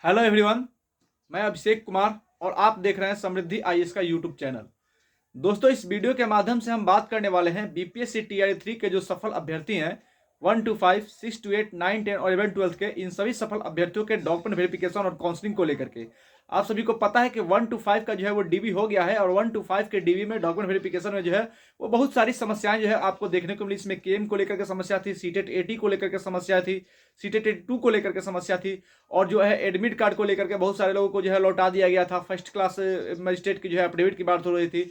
Hello everyone, मैं अभिषेक कुमार और आप देख रहे हैं समृद्धि आईएएस का यूट्यूब चैनल। दोस्तों, इस वीडियो के माध्यम से हम बात करने वाले हैं बीपीएससी टीआरई 3 के जो सफल अभ्यर्थी हैं 1 to 5, 6 to 8, 9, 10 और 11 12 के, इन सभी सफल अभ्यर्थियों के डॉक्यूमेंट वेरिफिकेशन और काउंसलिंग को लेकर के आप सभी को पता है कि 1 to 5 का जो है वो डीबी हो गया है और 1 to 5 के डीबी में डॉक्यूमेंट वेरिफिकेशन में जो है वो बहुत सारी समस्याएं जो है आपको देखने को मिली। इसमें केएम को लेकर के समस्या थी, सीटेट 80 को लेकर के समस्या थी, सीटेट 82 को लेकर के समस्या थी और जो है एडमिट कार्ड को लेकर के बहुत सारे लोगों को जो है लौटा दिया गया था। फर्स्ट क्लास मजिस्ट्रेट की जो है एफिडेविट की बात हो रही थी,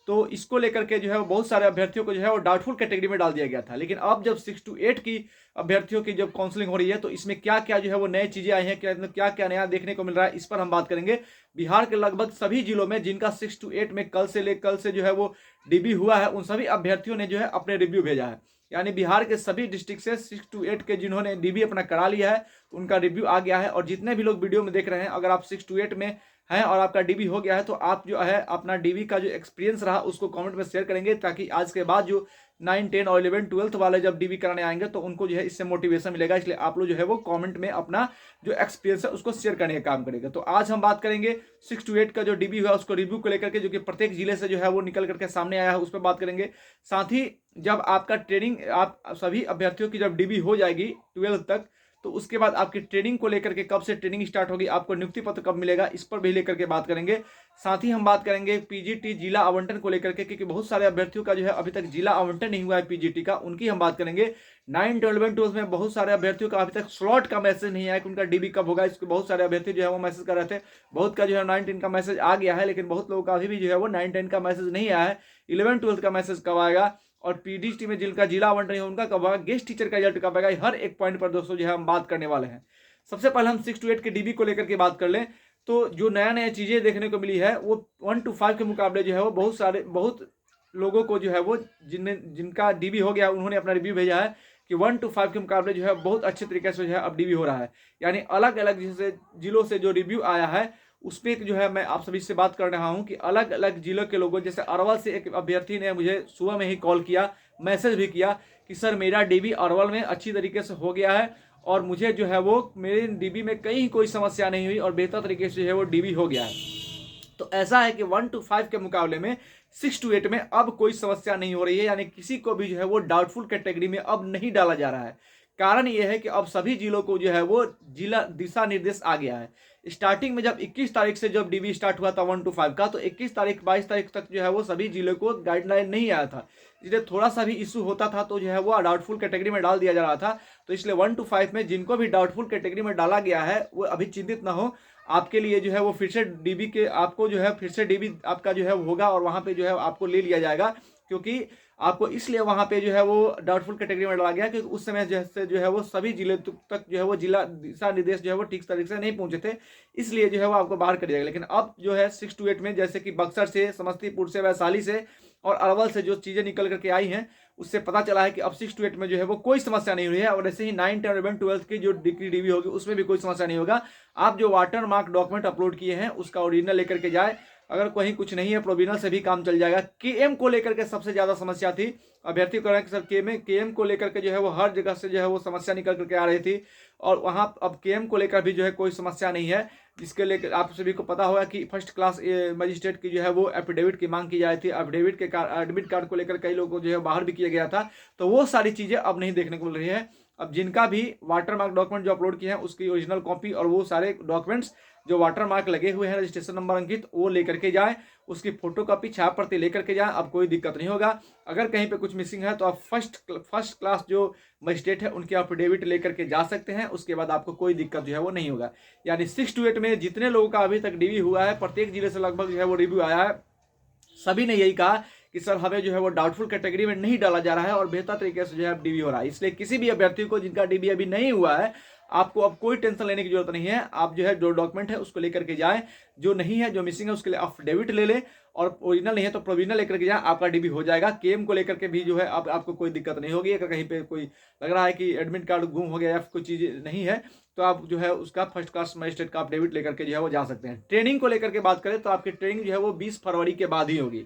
तो इसको लेकर के जो है बहुत सारे अभ्यर्थियों को जो है वो डाउटफुल कैटेगरी में डाल दिया गया था। लेकिन अब जब 6 to 8 की अभ्यर्थियों की जब काउंसलिंग हो रही है तो इसमें क्या क्या जो है वो नई चीजें आई हैं, क्या क्या नया देखने को मिल रहा है, इस पर हम बात करेंगे। बिहार के लगभग सभी जिलों में जिनका 6 to 8 में कल से जो है वो डीबी हुआ है, उन सभी अभ्यर्थियों ने जो है अपने रिव्यू भेजा है। यानी बिहार के सभी डिस्ट्रिक्ट से 6 to 8 के जिन्होंने डीबी अपना करा लिया है उनका रिव्यू आ गया है। और जितने भी लोग वीडियो में देख रहे हैं, अगर आप 6 to 8 में हैं और आपका डीबी हो गया है तो आप जो है अपना डीबी का जो एक्सपीरियंस रहा उसको कमेंट में शेयर करेंगे, ताकि आज के बाद जो 9, 10 और 11, 12 वाले जब डीबी कराने आएंगे तो उनको जो है इससे मोटिवेशन मिलेगा। इसलिए आप लोग जो है वो कमेंट में अपना जो एक्सपीरियंस है उसको शेयर करने का काम करेंगे। तो आज हम बात करेंगे 6 to 8 का जो डीबी हुआ उसको रिव्यू को लेकर के, जो कि प्रत्येक जिले से जो है वो निकल करके सामने आया है, उस पर बात करेंगे। साथ ही जब आपका ट्रेनिंग, आप सभी अभ्यर्थियों की जब डीबी हो जाएगी 12 तक, तो उसके बाद आपकी ट्रेनिंग को लेकर के कब से ट्रेनिंग स्टार्ट होगी, आपको नियुक्ति पत्र कब मिलेगा, इस पर भी लेकर के बात करेंगे। साथ ही हम बात करेंगे पीजीटी जिला आवंटन को लेकर के, क्योंकि बहुत सारे अभ्यर्थियों का जो है अभी तक जिला आवंटन नहीं हुआ है पीजीटी का, उनकी हम बात करेंगे। 9, 12, 12 में बहुत सारे अभ्यर्थियों का अभी तक स्लॉट का मैसेज नहीं आया कि उनका डीबी कब होगा। इसके बहुत सारे अभ्यर्थी जो है वो मैसेज कर रहे थे, बहुत का जो है 9, 10 का मैसेज आ गया है, लेकिन बहुत लोगों का अभी भी जो है वो 9, 10 का मैसेज नहीं आया है। 11, 12 का मैसेज कब आएगा और पीडीटी में जिनका जिला आवंटन है उनका कब आएगा, गेस्ट टीचर का रिजल्ट कब आएगा, हर एक पॉइंट पर दोस्तों जो है हम बात करने वाले हैं। सबसे पहले हम 6 to 8 के डीबी को लेकर के बात कर लें तो जो नया नया चीजें देखने को मिली है वो 1 to 5 के मुकाबले जो है वो बहुत लोगों को जो है वो जिनका डीबी हो गया उन्होंने अपना रिव्यू भेजा है कि 1 to 5 के मुकाबले जो है बहुत अच्छे तरीके से जो है अब डीबी हो रहा है। यानी अलग अलग जैसे जिलों से जो रिव्यू आया है उस पर जो है मैं आप सभी से बात कर रहा हूं कि अलग अलग जिलों के लोगों, जैसे अरवल से एक अभ्यर्थी ने मुझे सुबह में ही कॉल किया, मैसेज भी किया कि सर मेरा डीबी अरवल में अच्छी तरीके से हो गया है और मुझे जो है वो मेरे डीबी में कहीं कोई समस्या नहीं हुई और बेहतर तरीके से जो है वो डीबी हो गया है। तो ऐसा है कि 1 to 5 के मुकाबले में 6 to 8 में अब कोई समस्या नहीं हो रही है, यानी किसी को भी जो है वो डाउटफुल कैटेगरी में अब नहीं डाला जा रहा है। कारण यह है कि अब सभी जिलों को जो है वो जिला दिशा निर्देश आ गया है। स्टार्टिंग में जब 21 तारीख से जब डीबी स्टार्ट हुआ था 1 to 5 का, तो 21 तारीख 22 तारीख तक जो है वो सभी जिलों को गाइडलाइन नहीं आया था, इसलिए थोड़ा सा भी इशू होता था तो जो है वो डाउटफुल कैटेगरी में डाल दिया जा रहा था। तो इसलिए 1 to 5 में जिनको भी डाउटफुल कैटेगरी में डाला गया है वो अभी चिंतित ना हो, आपके लिए जो है वो फिर से डीबी के आपको जो है फिर से डीबी आपका जो है होगा और वहां पे जो है आपको ले लिया जाएगा, क्योंकि आपको इसलिए वहां पे जो है वो डाउटफुल कैटेगरी में डाला गया क्योंकि उस समय जैसे जो है वो सभी जिले तक जो है वो जिला दिशा निर्देश जो है वो ठीक तरीके से नहीं पहुंचे थे, इसलिए जो है वो आपको बाहर कर दिया गया। लेकिन अब जो है 6 to 8 में जैसे कि बक्सर से, समस्तीपुर से, वैशाली से और अरवल से जो चीजें निकल करके आई हैं उससे पता चला है कि अब 6 to 8 में जो है वो कोई समस्या नहीं हुई है। और ऐसे ही 9, 10, 11, 12 की जो डिग्री डीबी होगी उसमें भी कोई समस्या नहीं होगा। आप जो वाटर मार्क डॉक्यूमेंट अपलोड किए हैं उसका ओरिजिनल लेकर के जाए, अगर कहीं कुछ नहीं है प्रोविजनल से भी काम चल जाएगा। केएम को लेकर के सबसे ज्यादा समस्या थी, अभ्यर्थी कह रहे हैं कि सर केएम को लेकर के जो है वो हर जगह से जो है वो समस्या निकल करके आ रही थी और वहां अब केएम को लेकर भी जो है कोई समस्या नहीं है। जिसके लेकर आप सभी को पता होगा कि फर्स्ट क्लास मजिस्ट्रेट की जो है वो एफिडेविट की मांग की जाती थी, एफिडेविट के एडमिट कार्ड को लेकर कई लोगों को जो है बाहर भी किया गया था, तो वो सारी चीजें अब नहीं देखने को मिल रही है। अब जिनका भी वाटर मार्क डॉक्यूमेंट जो अपलोड किए हैं उसकी ओरिजिनल कॉपी और वो सारे डॉक्यूमेंट्स जो वाटर मार्क लगे हुए हैं, रजिस्ट्रेशन नंबर अंकित, वो लेकर के जाए, उसकी फोटो कॉपी छाप प्रति लेकर के जाए, अब कोई दिक्कत नहीं होगा। अगर कहीं पे कुछ मिसिंग है तो आप फर्स्ट क्लास जो मजिस्ट्रेट है उनके एफिडेविट लेकर के जा सकते हैं, उसके बाद आपको कोई दिक्कत जो है वो नहीं होगा। यानी 6 to 8 में जितने लोगों का अभी तक डीवी हुआ है, प्रत्येक जिले से लगभग जो है वो रिव्यू आया है, सभी ने यही कहा कि सर हमें जो है वो डाउटफुल कैटेगरी में नहीं डाला जा रहा है और बेहतर तरीके से जो है डीबी हो रहा है। इसलिए किसी भी अभ्यर्थी को जिनका डीबी अभी नहीं हुआ है, आपको अब कोई टेंशन लेने की जरूरत नहीं है। आप जो है जो डॉक्यूमेंट है उसको लेकर के जाए, जो नहीं है, जो मिसिंग है उसके लिए अफिडेविट ले ले और ओरिजिनल नहीं है तो प्रोविजनल लेकर के जाए, आपका डीबी हो जाएगा। केएम को लेकर के भी जो है अब आपको कोई दिक्कत नहीं होगी। अगर कहीं पे कोई लग रहा है कि एडमिट कार्ड गुम हो गया या कोई चीज नहीं है तो आप जो है उसका फर्स्ट क्लास मजिस्ट्रेट का अफिडेविट लेकर के जो है वो जा सकते हैं। ट्रेनिंग को लेकर के बात करें तो आपकी ट्रेनिंग जो है वो 20 फरवरी के बाद ही होगी।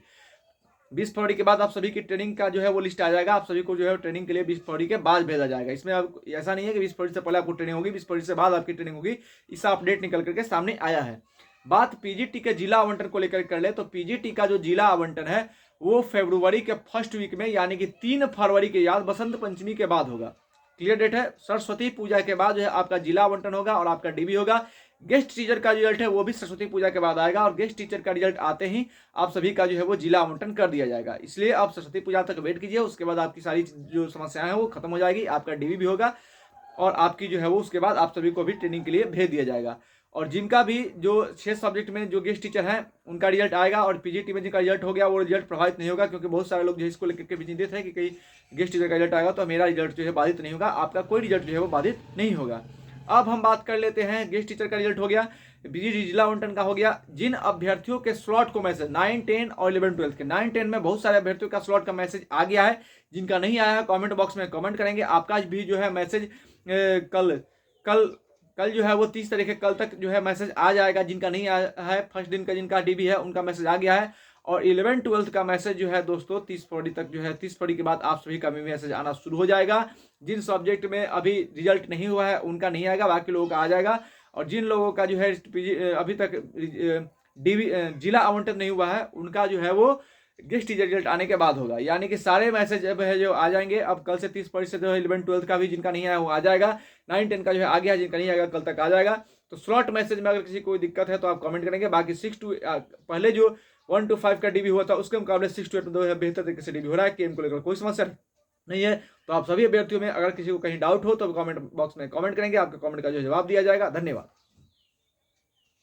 20 फरवरी के बाद आप सभी की ट्रेनिंग का जो है वो लिस्ट आ जाएगा। आप सभी को जो है ट्रेनिंग के लिए 20 फरवरी के बाद भेजा जाएगा। इसमें अब ऐसा नहीं है कि 20 फरवरी से पहले आपको ट्रेनिंग होगी, 20 फरवरी से बाद आपकी ट्रेनिंग होगी। इसका अपडेट निकल करके सामने आया है। बात पीजीटी के जिला आवंटन को लेकर कर ले तो पीजीटी का जो जिला आवंटन है वो फरवरी के फर्स्ट वीक में यानी कि 3 फरवरी के याद बसंत पंचमी के बाद होगा। क्लियर डेट है। सरस्वती पूजा के बाद जो है आपका जिला आवंटन होगा और आपका डीबी होगा। गेस्ट टीचर का रिजल्ट है वो भी सरस्वती पूजा के बाद आएगा और गेस्ट टीचर का रिजल्ट आते ही आप सभी का जो है वो जिला आवंटन कर दिया जाएगा। इसलिए आप सरस्वती पूजा तक वेट कीजिए, उसके बाद आपकी सारी जो समस्याएं हैं वो खत्म हो जाएगी, आपका डीबी भी होगा और आपकी जो है वो उसके बाद आप सभी को भी ट्रेनिंग के लिए भेज दिया जाएगा। और जिनका भी जो 6 सब्जेक्ट में जो गेस्ट टीचर हैं उनका रिजल्ट आएगा और पीजीटी में जिनका रिजल्ट हो गया वो रिजल्ट प्रभावित नहीं होगा, क्योंकि बहुत सारे लोग जो है इसको लेकर के भी चिंतित है कि कहीं गेस्ट टीचर का रिजल्ट आएगा तो मेरा रिजल्ट जो है बाधित नहीं होगा। आपका कोई रिजल्ट जो है वो बाधित नहीं होगा। अब हम बात कर लेते हैं, गेस्ट टीचर का रिजल्ट हो गया, पीजीटी जिला आवंटन का हो गया। जिन अभ्यर्थियों के स्लॉट को मैसेज 9, 10 और 11, 12 के 9, 10 में बहुत सारे अभ्यर्थियों का स्लॉट का मैसेज आ गया है। जिनका नहीं आया है कमेंट बॉक्स में कमेंट करेंगे। आपका भी जो है मैसेज कल जो है वो 30 तारीख कल तक जो है मैसेज आ जाएगा। जिनका नहीं आया है फर्स्ट दिन का जिनका डीबी है उनका मैसेज आ गया है। और 11, 12 का मैसेज जो है दोस्तों 30 फरवरी तक जो है 30 फरवरी के बाद आप सभी का भी मैसेज आना शुरू हो जाएगा। जिन सब्जेक्ट में अभी रिजल्ट नहीं हुआ है उनका नहीं आएगा, बाकी लोगों का आ जाएगा। और जिन लोगों का जो है अभी तक डीबी जिला आवंटन नहीं हुआ है उनका जो है वो गेस्ट टीचर रिजल्ट आने के बाद होगा। यानी कि सारे मैसेज अब है जो आ जाएंगे। अब कल से 30 फरवरी से जो है 11, 12 का भी जिनका नहीं आया वो आ जाएगा। 9, 10 का जो है आ गया, जिनका नहीं आएगा कल तक आ जाएगा। तो स्लॉट मैसेज में अगर किसी कोई दिक्कत है तो आप कमेंट करेंगे। बाकी 6 to पहले जो 1 to 5 का डीबी हुआ था उसके मुकाबले 6 to 8 बेहतर तरीके से डीबी हो रहा है। केम को लेकर कोई समस्या नहीं है। तो आप सभी अभ्यर्थियों में अगर किसी को कहीं डाउट हो तो कमेंट बॉक्स में कमेंट करेंगे, आपके कमेंट का जो जवाब दिया जाएगा। धन्यवाद।